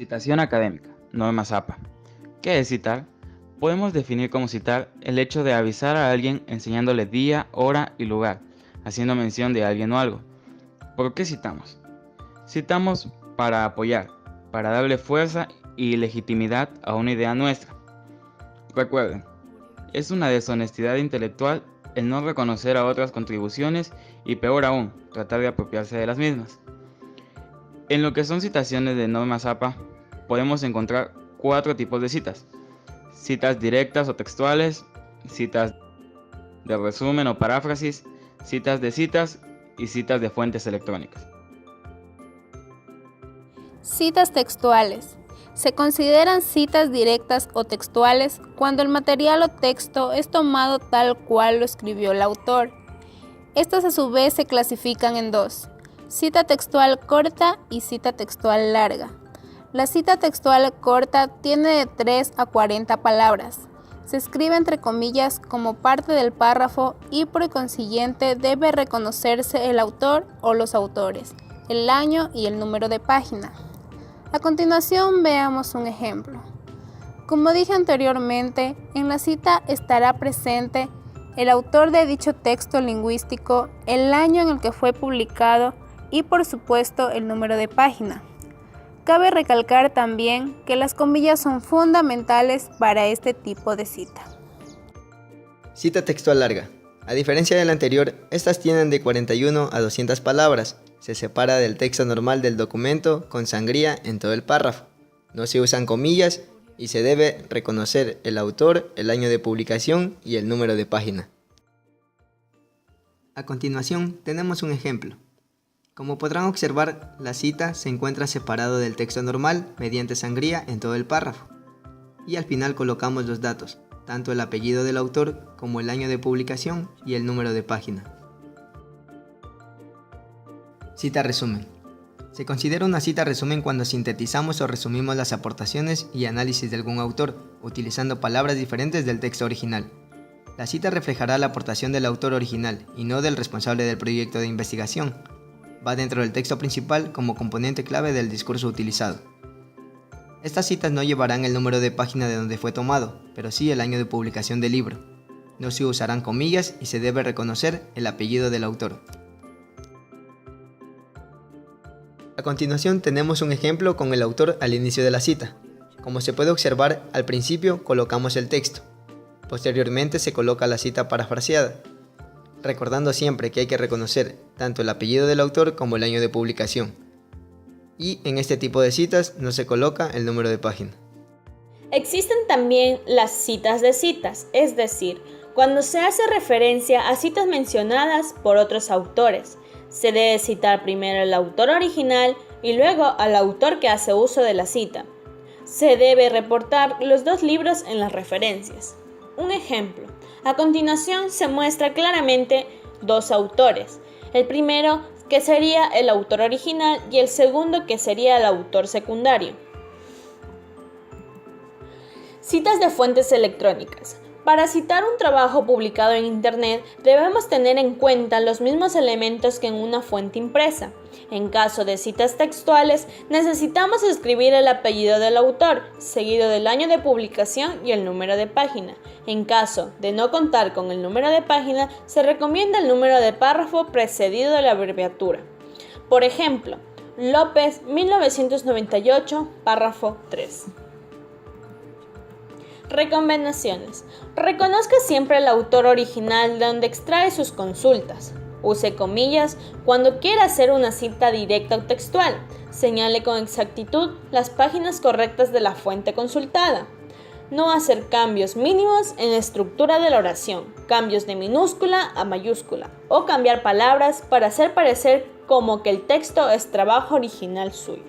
Citación académica, norma ZAPA. ¿Qué es citar? Podemos definir como citar el hecho de avisar a alguien enseñándole día, hora y lugar, haciendo mención de alguien o algo. ¿Por qué citamos? Citamos para apoyar, para darle fuerza y legitimidad a una idea nuestra. Recuerden, es una deshonestidad intelectual el no reconocer a otras contribuciones y peor aún, tratar de apropiarse de las mismas. En lo que son citaciones de norma ZAPA, podemos encontrar 4 tipos de citas: citas directas o textuales, citas de resumen o paráfrasis, citas de citas y citas de fuentes electrónicas. Citas textuales. Se consideran citas directas o textuales cuando el material o texto es tomado tal cual lo escribió el autor. Estas a su vez se clasifican en dos: cita textual corta y cita textual larga. La cita textual corta tiene de 3 a 40 palabras. Se escribe entre comillas como parte del párrafo y por consiguiente debe reconocerse el autor o los autores, el año y el número de página. A continuación veamos un ejemplo. Como dije anteriormente, en la cita estará presente el autor de dicho texto lingüístico, el año en el que fue publicado y por supuesto el número de página. Cabe recalcar también que las comillas son fundamentales para este tipo de cita. Cita textual larga. A diferencia de la anterior, estas tienen de 41 a 200 palabras. Se separa del texto normal del documento con sangría en todo el párrafo. No se usan comillas y se debe reconocer el autor, el año de publicación y el número de página. A continuación tenemos un ejemplo. Como podrán observar, la cita se encuentra separado del texto normal mediante sangría en todo el párrafo. Y al final colocamos los datos, tanto el apellido del autor como el año de publicación y el número de página. Cita resumen. Se considera una cita resumen cuando sintetizamos o resumimos las aportaciones y análisis de algún autor, utilizando palabras diferentes del texto original. La cita reflejará la aportación del autor original y no del responsable del proyecto de investigación. Va dentro del texto principal como componente clave del discurso utilizado. Estas citas no llevarán el número de página de donde fue tomado, pero sí el año de publicación del libro. No se usarán comillas y se debe reconocer el apellido del autor. A continuación tenemos un ejemplo con el autor al inicio de la cita. Como se puede observar, al principio colocamos el texto. Posteriormente se coloca la cita parafraseada, recordando siempre que hay que reconocer tanto el apellido del autor como el año de publicación. Y en este tipo de citas no se coloca el número de página. Existen también las citas de citas, es decir, cuando se hace referencia a citas mencionadas por otros autores. Se debe citar primero al autor original y luego al autor que hace uso de la cita. Se debe reportar los dos libros en las referencias. Un ejemplo. A continuación se muestra claramente dos autores. El primero que sería el autor original y el segundo que sería el autor secundario. Citas de fuentes electrónicas. Para citar un trabajo publicado en Internet debemos tener en cuenta los mismos elementos que en una fuente impresa. En caso de citas textuales, necesitamos escribir el apellido del autor, seguido del año de publicación y el número de página. En caso de no contar con el número de página, se recomienda el número de párrafo precedido de la abreviatura. Por ejemplo, López, 1998, párrafo 3. Recomendaciones. Reconozca siempre el autor original de donde extrae sus consultas. Use comillas cuando quiera hacer una cita directa o textual. Señale con exactitud las páginas correctas de la fuente consultada. No hacer cambios mínimos en la estructura de la oración, cambios de minúscula a mayúscula, o cambiar palabras para hacer parecer como que el texto es trabajo original suyo.